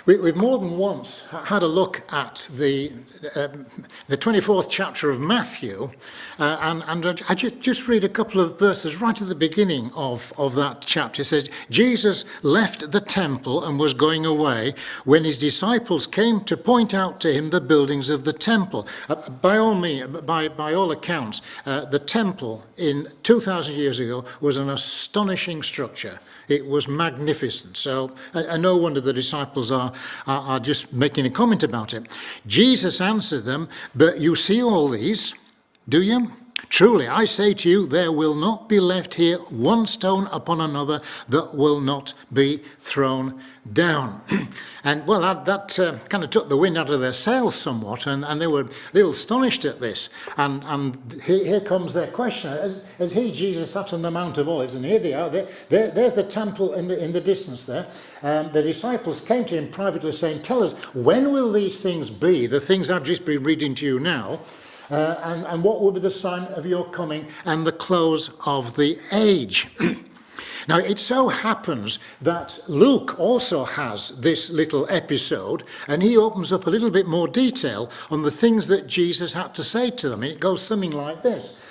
We've more than once had a look at the 24th chapter of Matthew, and I just read a couple of verses right at the beginning of that chapter. It says, Jesus left the temple and was going away when his disciples came to point out to him the buildings of the temple. By all accounts, the temple in 2,000 years ago was an astonishing structure. It was magnificent. So no wonder the disciples are just making a comment about it. Jesus answered them, but you see all these, do you? Truly, I say to you, there will not be left here one stone upon another that will not be thrown down. And well, that kind of took the wind out of their sails somewhat, and they were a little astonished at this. And here comes their question. As Jesus, sat on the Mount of Olives, and here they are, there's the temple in the distance there. The disciples came to him privately saying, tell us, when will these things be, the things I've just been reading to you now? And what will be the sign of your coming and the close of the age? Now, it so happens that Luke also has this little episode, and he opens up a little bit more detail on the things that Jesus had to say to them. And it goes something like this.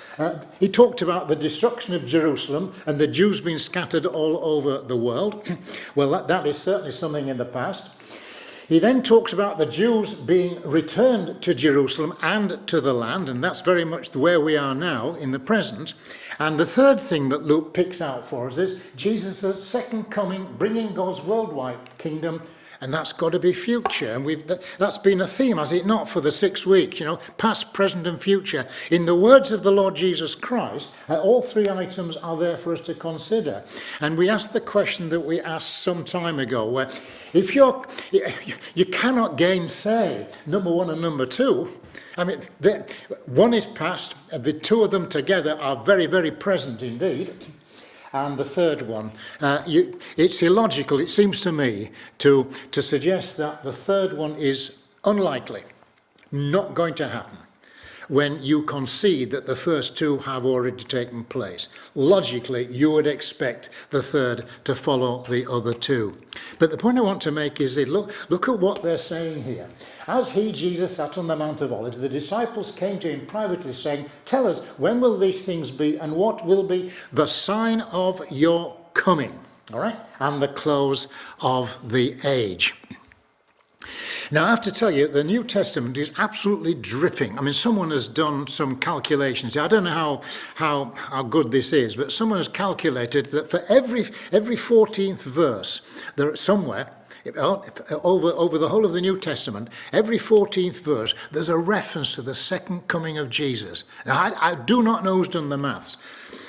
He talked about the destruction of Jerusalem and the Jews being scattered all over the world. Well, that is certainly something in the past. He then talks about the Jews being returned to Jerusalem and to the land, and that's very much where we are now in the present. And the third thing that Luke picks out for us is Jesus' second coming, bringing God's worldwide kingdom, and that's got to be future. And that's been a theme, has it not, for the 6 weeks, past, present and future. In the words of the Lord Jesus Christ, all three items are there for us to consider. And we asked the question that we asked some time ago, where if you cannot gainsay number one and number two. I mean, one is past, the two of them together are very, very present indeed. And the third one, it's illogical, it seems to me, to suggest that the third one is unlikely, not going to happen, when you concede that the first two have already taken place. Logically, you would expect the third to follow the other two. But the point I want to make is that look at what they're saying here. As Jesus, sat on the Mount of Olives, the disciples came to him privately saying, tell us, when will these things be, and what will be the sign of your coming? All right? And the close of the age. Now, I have to tell you, the New Testament is absolutely dripping. I mean, someone has done some calculations. I don't know how good this is, but someone has calculated that for every 14th verse, there somewhere, over the whole of the New Testament, every 14th verse, there's a reference to the second coming of Jesus. Now, I do not know who's done the maths.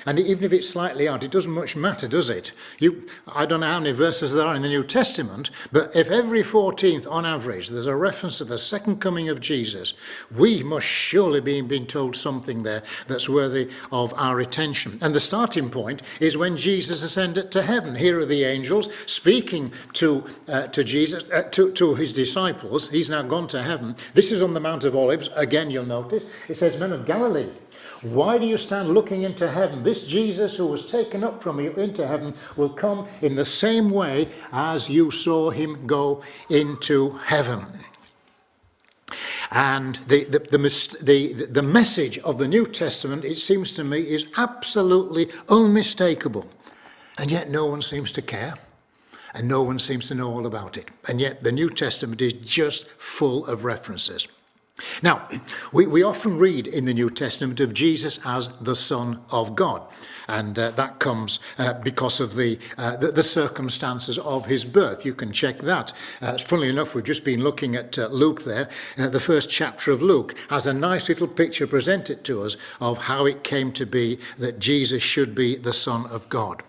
And even if it's slightly odd, it doesn't much matter, does it? I don't know how many verses there are in the New Testament, but if every 14th, on average, there's a reference to the second coming of Jesus, we must surely be being told something there that's worthy of our attention. And the starting point is when Jesus ascended to heaven. Here are the angels speaking to Jesus, to his disciples. He's now gone to heaven. This is on the Mount of Olives. Again, you'll notice, it says, men of Galilee, why do you stand looking into heaven? This Jesus who was taken up from you into heaven will come in the same way as you saw him go into heaven. And the message of the New Testament, it seems to me, is absolutely unmistakable. And yet no one seems to care. And no one seems to know all about it. And yet the New Testament is just full of references. Now, we often read in the New Testament of Jesus as the Son of God, and that comes because of the circumstances of his birth. You can check that. Funnily enough, we've just been looking at Luke there. The first chapter of Luke has a nice little picture presented to us of how it came to be that Jesus should be the Son of God.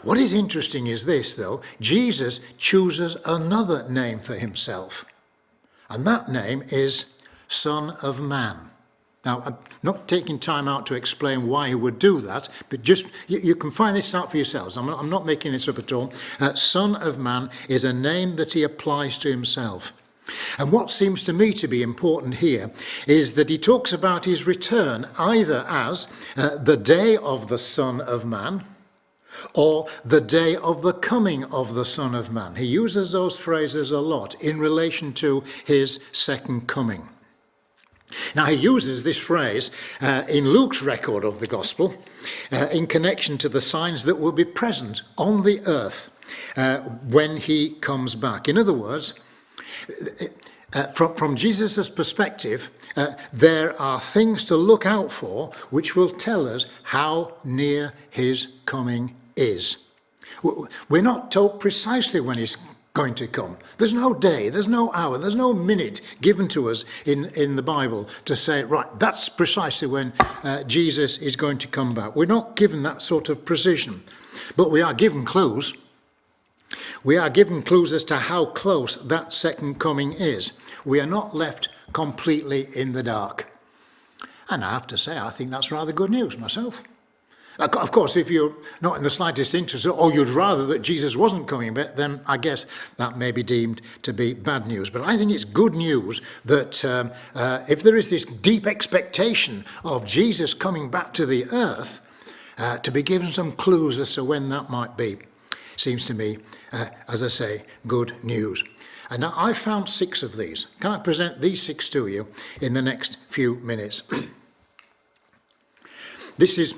What is interesting is this, though. Jesus chooses another name for himself, and that name is Son of Man. Now, I'm not taking time out to explain why he would do that, but just you can find this out for yourselves. I'm not making this up at all. Son of Man is a name that he applies to himself. And what seems to me to be important here is that he talks about his return either as the day of the Son of Man, or the day of the coming of the Son of Man. He uses those phrases a lot in relation to his second coming. Now, he uses this phrase in Luke's record of the gospel in connection to the signs that will be present on the earth when he comes back. In other words, from Jesus' perspective, there are things to look out for which will tell us how near his coming is. We're not told precisely when he's going to come. There's no day, there's no hour, there's no minute given to us in the Bible to say, right, that's precisely when Jesus is going to come back. We're not given that sort of precision, but we are given clues. We are given clues as to how close that second coming is. We are not left completely in the dark. And I have to say, I think that's rather good news myself. Of course, if you're not in the slightest interest, or you'd rather that Jesus wasn't coming back, then I guess that may be deemed to be bad news. But I think it's good news that if there is this deep expectation of Jesus coming back to the earth, to be given some clues as to when that might be, seems to me, as I say, good news. And now I've found 6 of these. Can I present these 6 to you in the next few minutes? This is...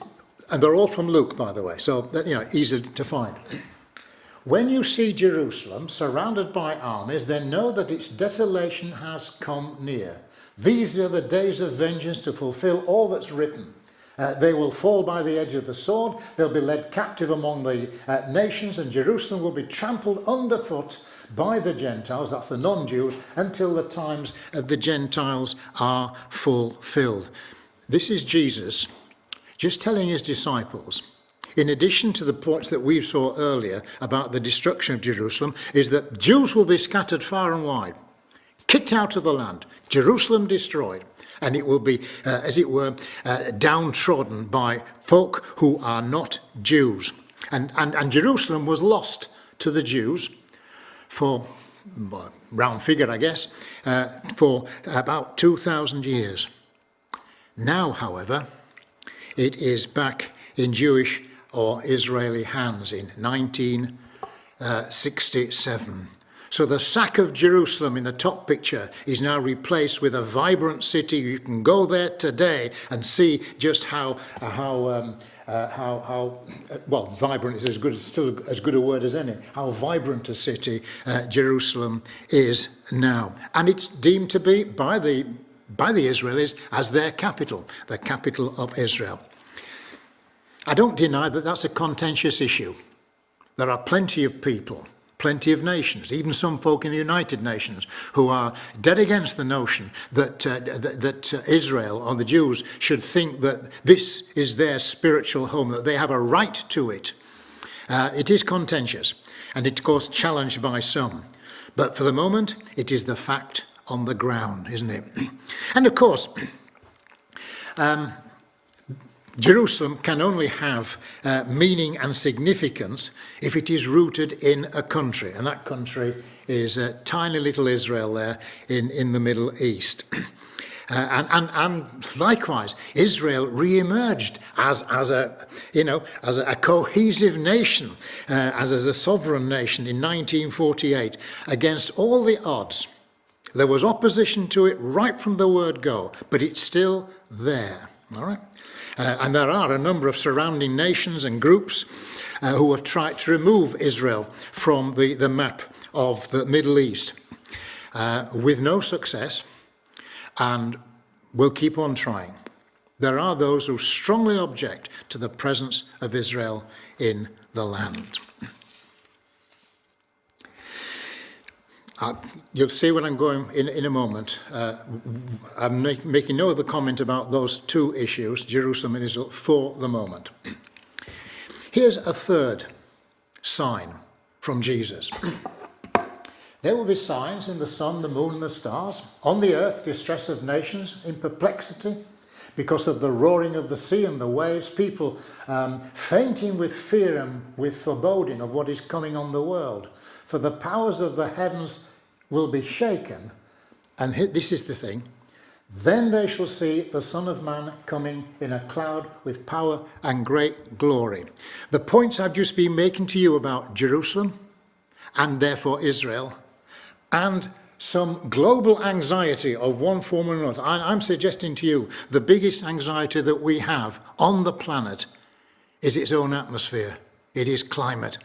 And they're all from Luke, by the way, so easy to find. When you see Jerusalem surrounded by armies, then know that its desolation has come near. These are the days of vengeance to fulfill all that's written. They will fall by the edge of the sword. They'll be led captive among the nations, and Jerusalem will be trampled underfoot by the Gentiles, that's the non-Jews, until the times of the Gentiles are fulfilled. This is Jesus just telling his disciples, in addition to the points that we saw earlier about the destruction of Jerusalem, is that Jews will be scattered far and wide, kicked out of the land, Jerusalem destroyed, and it will be, as it were, downtrodden by folk who are not Jews. And Jerusalem was lost to the Jews for, round figure I guess, for about 2,000 years. Now, however, it is back in Jewish or Israeli hands in 1967. So the sack of Jerusalem in the top picture is now replaced with a vibrant city. You can go there today and see just how vibrant is still as good a word as any. How vibrant a city Jerusalem is now, and it's deemed to be by the Israelis as their capital, the capital of Israel. I don't deny that that's a contentious issue. There are plenty of people, plenty of nations, even some folk in the United Nations, who are dead against the notion that Israel or the Jews should think that this is their spiritual home, that they have a right to it. It is contentious, and it's, of course, challenged by some. But for the moment, it is the fact on the ground, isn't it? And of course, Jerusalem can only have meaning and significance if it is rooted in a country, and that country is tiny little Israel there in the Middle East. And likewise, Israel re-emerged as a cohesive nation, as a sovereign nation in 1948 against all the odds. There was opposition to it right from the word go, but it's still there. All right, and there are a number of surrounding nations and groups who have tried to remove Israel from the map of the Middle East with no success, and will keep on trying. There are those who strongly object to the presence of Israel in the land. You'll see when I'm going in a moment. I'm making no other comment about those two issues, Jerusalem and Israel, for the moment. Here's a third sign from Jesus. There will be signs in the sun, the moon, and the stars. On the earth, distress of nations in perplexity because of the roaring of the sea and the waves, people fainting with fear and with foreboding of what is coming on the world. For the powers of the heavens will be shaken, and this is the thing, Then they shall see the Son of Man coming in a cloud with power and great glory. The points I've just been making to you about Jerusalem, and therefore Israel, and some global anxiety of one form or another. I'm suggesting to you the biggest anxiety that we have on the planet is its own atmosphere. It is climate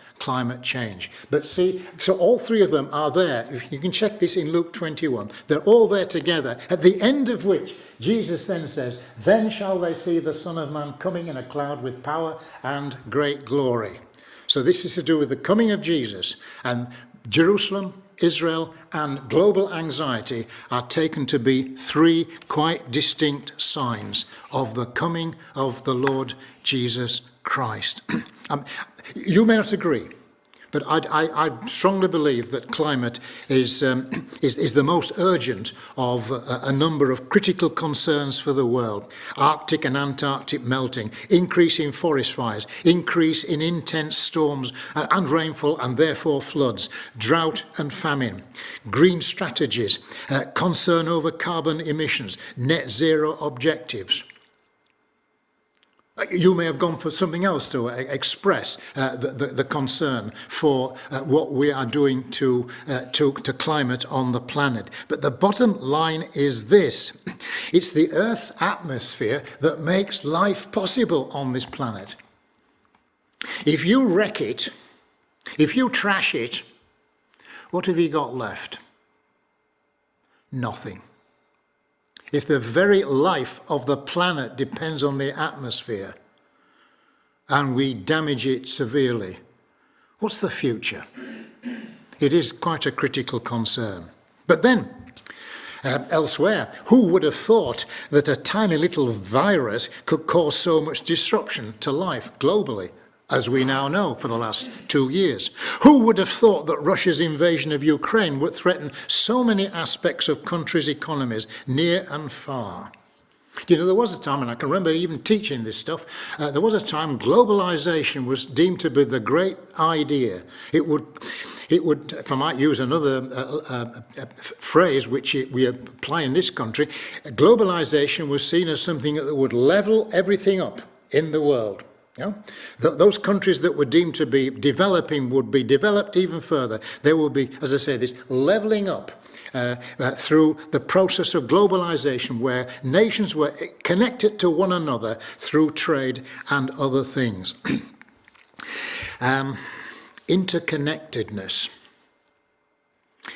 change. But see, so all three of them are there. You can check this in Luke 21. They're all there together, at the end of which Jesus then says, then shall they see the Son of Man coming in a cloud with power and great glory. So this is to do with the coming of Jesus, and Jerusalem, Israel, and global anxiety are taken to be three quite distinct signs of the coming of the Lord Jesus Christ. You may not agree, but I strongly believe that climate is the most urgent of a number of critical concerns for the world. Arctic and Antarctic melting, increase in forest fires, increase in intense storms and rainfall and therefore floods, drought and famine, green strategies, concern over carbon emissions, net zero objectives. You may have gone for something else to express the concern for what we are doing to climate on the planet. But the bottom line is this. It's the Earth's atmosphere that makes life possible on this planet. If you wreck it, if you trash it, what have you got left? Nothing. If the very life of the planet depends on the atmosphere and we damage it severely, what's the future? It is quite a critical concern. But then, elsewhere, who would have thought that a tiny little virus could cause so much disruption to life globally, as we now know for the last 2 years? Who would have thought that Russia's invasion of Ukraine would threaten so many aspects of countries' economies near and far? You know, there was a time, and I can remember even teaching this stuff, there was a time globalization was deemed to be the great idea. It would, if I might use another phrase which we apply in this country, globalization was seen as something that would level everything up in the world. Yeah? Those countries that were deemed to be developing would be developed even further. There will be, as I say, this levelling up through the process of globalization, where nations were connected to one another through trade and other things. Interconnectedness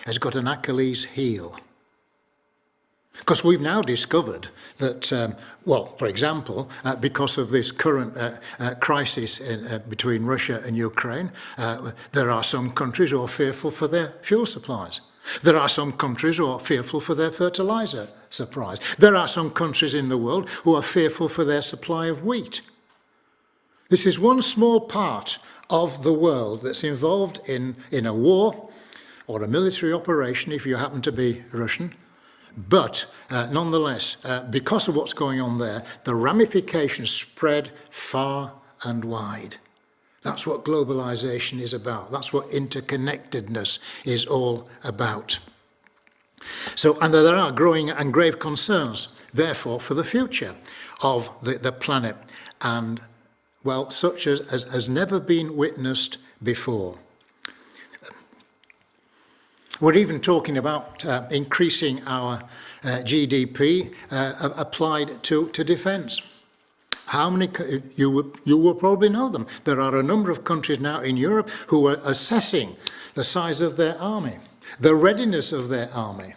has got an Achilles heel. Because we've now discovered that, for example, because of this current crisis between Russia and Ukraine, there are some countries who are fearful for their fuel supplies. There are some countries who are fearful for their fertilizer supplies. There are some countries in the world who are fearful for their supply of wheat. This is one small part of the world that's involved in a war or a military operation, if you happen to be Russian. But nonetheless, because of what's going on there, the ramifications spread far and wide. That's what globalization is about. That's what interconnectedness is all about. So, and there are growing and grave concerns, therefore, for the future of the planet, and, well, such as has never been witnessed before. We're even talking about increasing our GDP applied to defence. How many, you will probably know them. There are a number of countries now in Europe who are assessing the size of their army, the readiness of their army.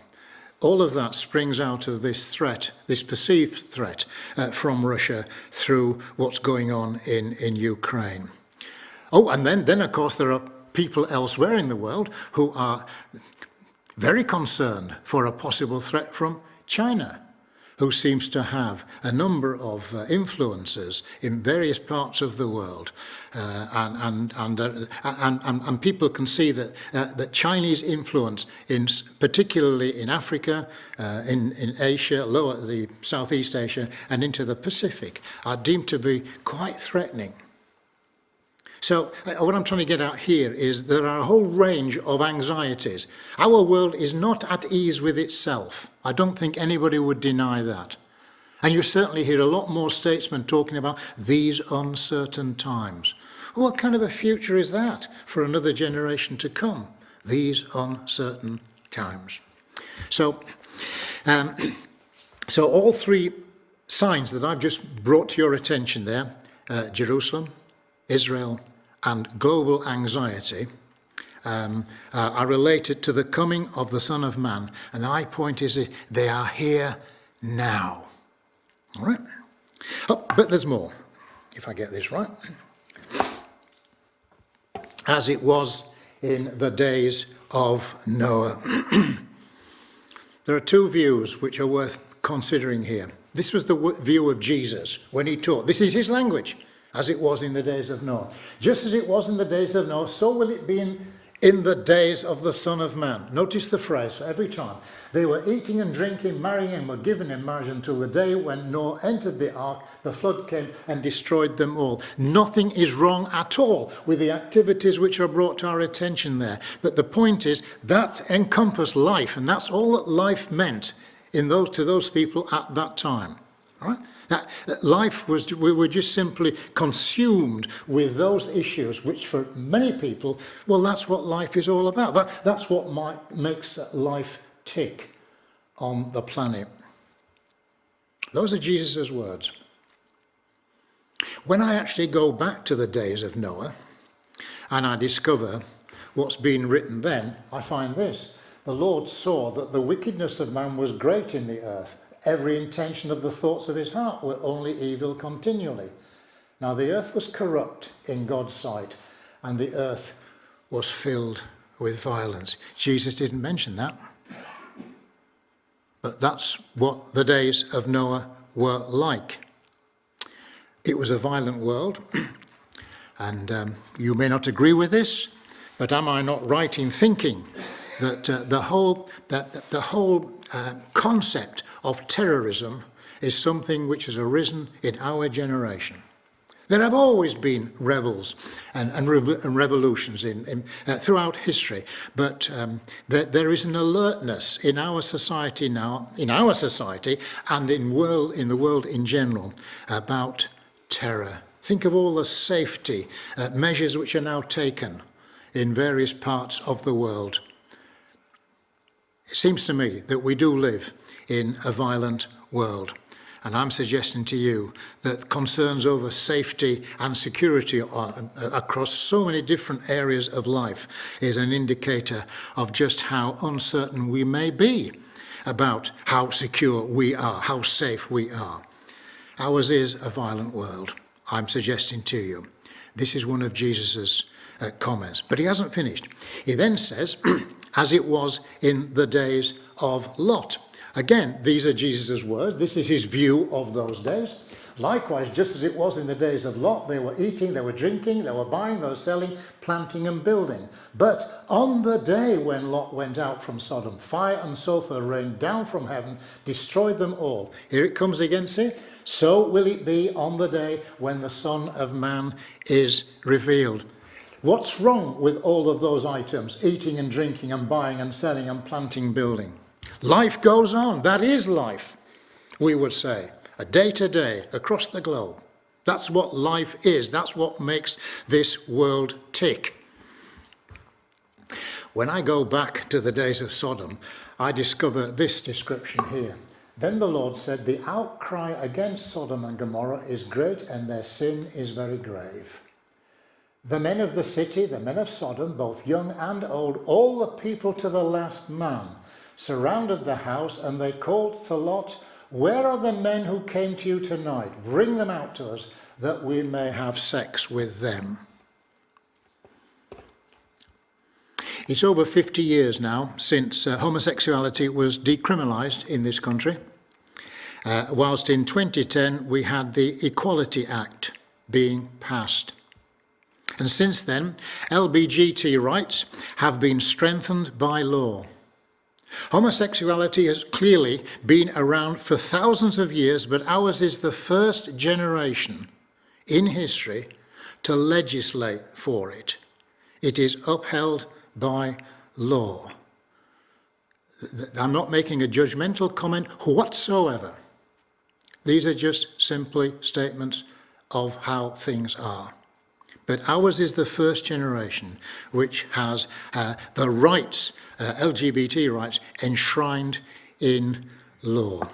All of that springs out of this threat, this perceived threat from Russia through what's going on in Ukraine. Oh, and then of course there are people elsewhere in the world who are very concerned for a possible threat from China, who seems to have a number of influences in various parts of the world, and people can see that Chinese influence, particularly in Africa, in Asia, the Southeast Asia, and into the Pacific, are deemed to be quite threatening. So what I'm trying to get at here is there are a whole range of anxieties. Our world is not at ease with itself. I don't think anybody would deny that. And you certainly hear a lot more statesmen talking about these uncertain times. What kind of a future is that for another generation to come? These uncertain times. So all three signs that I've just brought to your attention there, Jerusalem, Israel, and global anxiety, are related to the coming of the Son of Man. And the high point is that they are here now. All right? Oh, but there's more, if I get this right. As it was in the days of Noah. There are two views which are worth considering here. This was the view of Jesus when he taught. This is his language. As it was in the days of Noah. Just as it was in the days of Noah, so will it be in the days of the Son of Man. Notice the phrase every time. They were eating and drinking, marrying, and were given in marriage until the day when Noah entered the ark. The flood came and destroyed them all. Nothing is wrong at all with the activities which are brought to our attention there. But the point is that encompassed life, and that's all that life meant to those people at that time. All right? That life was, we were just simply consumed with those issues, which for many people, well, that's what life is all about. That's what makes life tick on the planet. Those are Jesus' words. When I actually go back to the days of Noah and I discover what's been written then, I find this. The Lord saw that the wickedness of man was great in the earth. Every intention of the thoughts of his heart were only evil continually. Now the earth was corrupt in God's sight, and the earth was filled with violence. Jesus didn't mention that. But that's what the days of Noah were like. It was a violent world, and you may not agree with this, but am I not right in thinking that the whole concept of terrorism is something which has arisen in our generation? There have always been rebels and revolutions throughout history, but there is an alertness in our society now, and in the world in general, about terror. Think of all the safety measures which are now taken in various parts of the world. It seems to me that we do live in a violent world. And I'm suggesting to you that concerns over safety and security across so many different areas of life is an indicator of just how uncertain we may be about how secure we are, how safe we are. Ours is a violent world, I'm suggesting to you. This is one of Jesus's comments. But he hasn't finished. He then says, as it was in the days of Lot. Again, these are Jesus' words. This is his view of those days. Likewise, just as it was in the days of Lot, they were eating, they were drinking, they were buying, they were selling, planting and building. But on the day when Lot went out from Sodom, fire and sulfur rained down from heaven, destroyed them all. Here it comes again, see? So will it be on the day when the Son of Man is revealed. What's wrong with all of those items? Eating and drinking and buying and selling and planting, building. Life goes on. That is life, we would say. A day to day across the globe. That's what life is. That's what makes this world tick. When I go back to the days of Sodom, I discover this description here. Then the Lord said, the outcry against Sodom and Gomorrah is great, and their sin is very grave. The men of the city, the men of Sodom, both young and old, all the people to the last man, surrounded the house, and they called to Lot, where are the men who came to you tonight? Bring them out to us, that we may have sex with them. It's over 50 years now since homosexuality was decriminalised in this country, whilst in 2010 we had the Equality Act being passed. And since then, LGBT rights have been strengthened by law. Homosexuality has clearly been around for thousands of years, but ours is the first generation in history to legislate for it. It is upheld by law. I'm not making a judgmental comment whatsoever. These are just simply statements of how things are. But ours is the first generation which has the rights, LGBT rights, enshrined in law.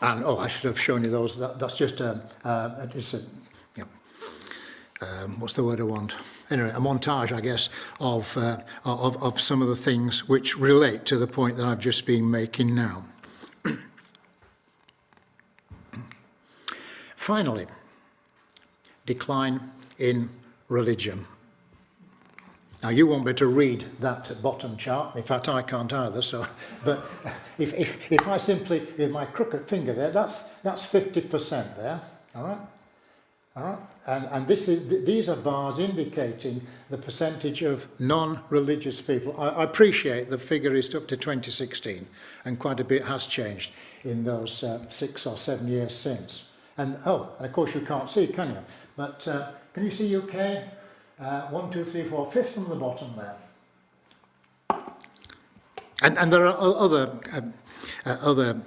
And, I should have shown you those. That's just what's the word I want? Anyway, a montage, I guess, of some of the things which relate to the point that I've just been making now. Finally, decline in religion. Now, you won't be able to read that bottom chart. In fact, I can't either. But if I simply, with my crooked finger there, that's 50% there. All right. And these are bars indicating the percentage of non-religious people. I appreciate the figure is up to 2016, and quite a bit has changed in those 6 or 7 years since. And of course you can't see, can you? But can you see UK? 1, 2, 3, 4, fifth from the bottom there. And there are other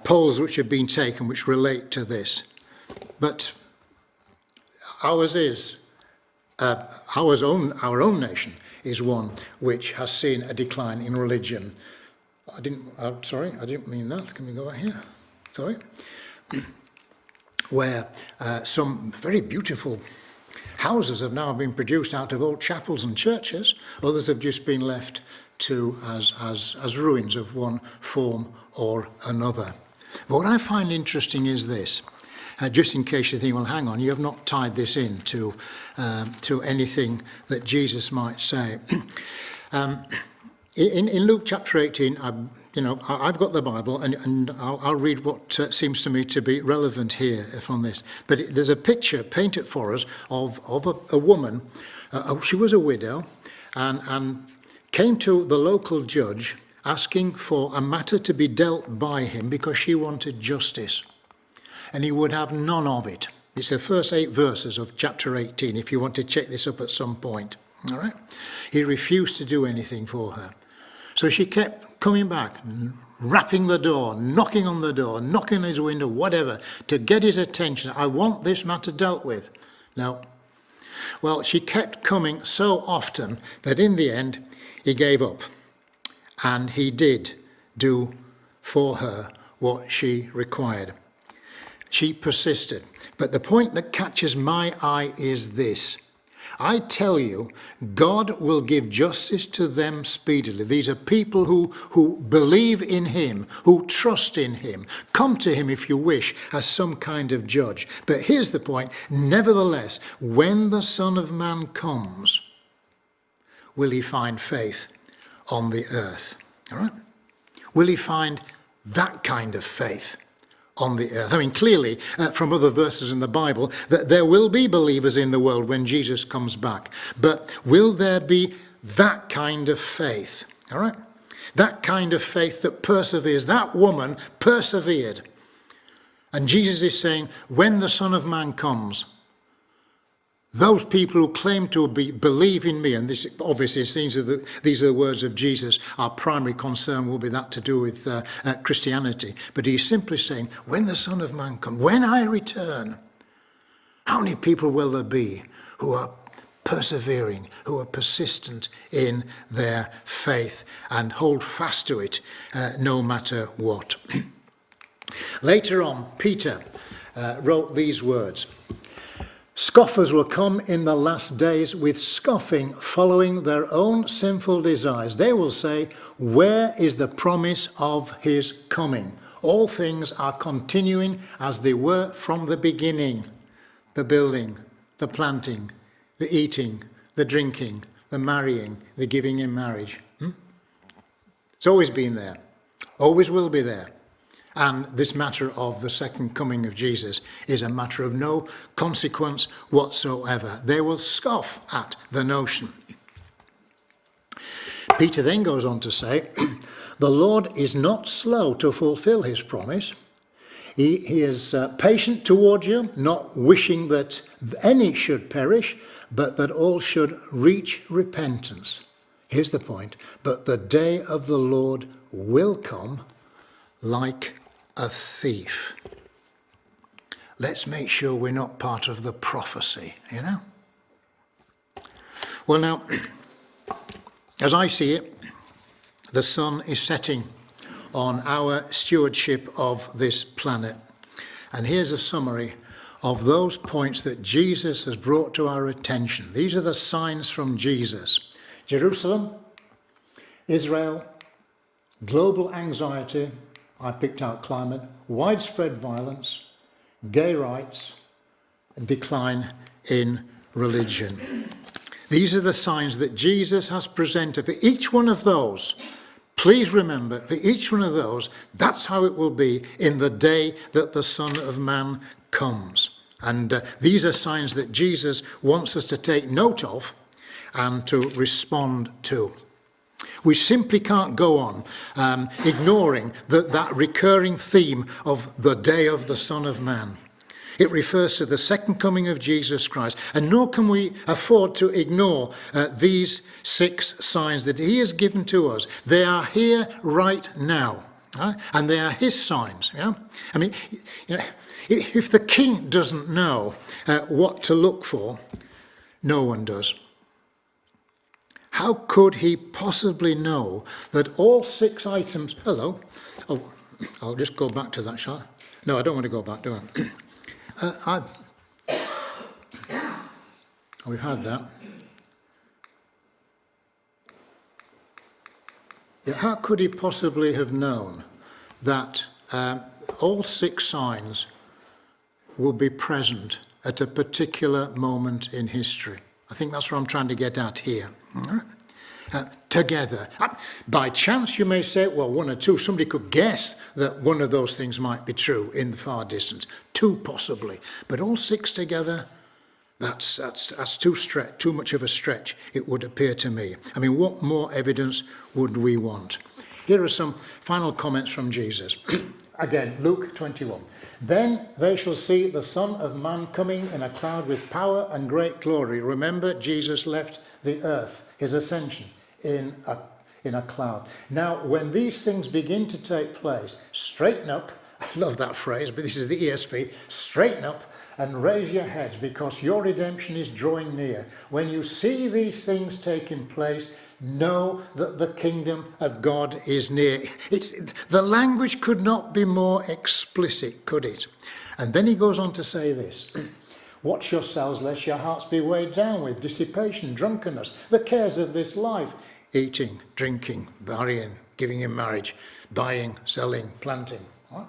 polls which have been taken which relate to this. But ours is, our own nation is one which has seen a decline in religion. I didn't mean that. Can we go here? Sorry. Where some very beautiful houses have now been produced out of old chapels and churches. Others have just been left to as ruins of one form or another. But what I find interesting is this. Just in case you think, well, hang on, you have not tied this in to anything that Jesus might say. In Luke chapter 18, I've got the Bible, and I'll read what seems to me to be relevant here from this. But there's a picture painted for us of a woman. She was a widow, and came to the local judge asking for a matter to be dealt by him because she wanted justice. And he would have none of it. It's the first 8 verses of chapter 18, if you want to check this up at some point. All right? He refused to do anything for her. So she kept coming back, rapping the door, knocking on the door, knocking on his window, whatever, to get his attention. I want this matter dealt with. No. Well, she kept coming so often that in the end, he gave up. And he did do for her what she required. She persisted. But the point that catches my eye is this. I tell you, God will give justice to them speedily. These are people who believe in him, who trust in him. Come to him if you wish as some kind of judge. But here's the point. Nevertheless, when the Son of Man comes, will he find faith on the earth? All right? Will he find that kind of faith on the earth? I mean, clearly, from other verses in the Bible, that there will be believers in the world when Jesus comes back. But will there be that kind of faith? All right? That kind of faith that perseveres. That woman persevered. And Jesus is saying, when the Son of Man comes, those people who claim to believe in me, and this obviously these are the words of Jesus, our primary concern will be that to do with Christianity. But he's simply saying, when the Son of Man comes, when I return, how many people will there be who are persevering, who are persistent in their faith and hold fast to it no matter what? Later on, Peter wrote these words. Scoffers will come in the last days with scoffing, following their own sinful desires. They will say, where is the promise of his coming? All things are continuing as they were from the beginning. The building, the planting, the eating, the drinking, the marrying, the giving in marriage. It's always been there. Always will be there. And this matter of the second coming of Jesus is a matter of no consequence whatsoever. They will scoff at the notion. Peter then goes on to say, the Lord is not slow to fulfill his promise. He is patient toward you, not wishing that any should perish, but that all should reach repentance. Here's the point. But the day of the Lord will come like a thief. Let's make sure we're not part of the prophecy, you know? Well, now, as I see it, the sun is setting on our stewardship of this planet. And here's a summary of those points that Jesus has brought to our attention. These are the signs from Jesus. Jerusalem, Israel, global anxiety, I picked out climate, widespread violence, gay rights, and decline in religion. These are the signs that Jesus has presented. For each one of those, please remember, for each one of those, that's how it will be in the day that the Son of Man comes. And these are signs that Jesus wants us to take note of and to respond to. We simply can't go on ignoring that recurring theme of the day of the Son of Man. It refers to the second coming of Jesus Christ, and nor can we afford to ignore these 6 signs that he has given to us. They are here right now, and they are his signs. You know? I mean, you know, if the king doesn't know what to look for, no one does. How could he possibly know that all 6 items... Hello. Oh, I'll just go back to that, shall I? No, I don't want to go back, do I? We've had that. Yeah, how could he possibly have known that all 6 signs will be present at a particular moment in history? I think that's what I'm trying to get at here. Together. By chance, you may say, well, 1 or 2, somebody could guess that one of those things might be true in the far distance. 2 possibly. But all 6 together, that's too much of a stretch, it would appear to me. I mean, what more evidence would we want? Here are some final comments from Jesus. Again, Luke 21. Then they shall see the Son of Man coming in a cloud with power and great glory. Remember, Jesus left the earth, his ascension, in a cloud. Now, when these things begin to take place, straighten up. I love that phrase, but this is the ESV. Straighten up and raise your heads, because your redemption is drawing near. When you see these things taking place, know that the kingdom of God is near. The language could not be more explicit, could it? And then he goes on to say this. Watch yourselves lest your hearts be weighed down with dissipation, drunkenness, the cares of this life, eating, drinking, marrying, giving in marriage, buying, selling, planting. Right?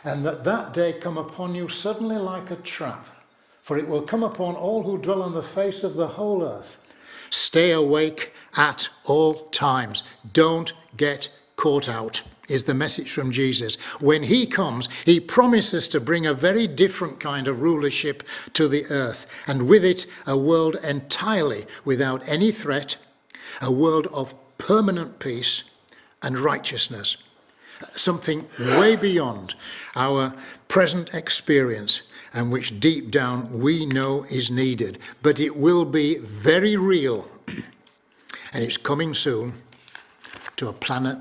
And that day come upon you suddenly like a trap, for it will come upon all who dwell on the face of the whole earth. Stay awake at all times. Don't get caught out, is the message from Jesus. When he comes, he promises to bring a very different kind of rulership to the earth, and with it a world entirely without any threat, a world of permanent peace and righteousness, something way beyond our present experience, and which deep down we know is needed. But it will be very real, and it's coming soon to a planet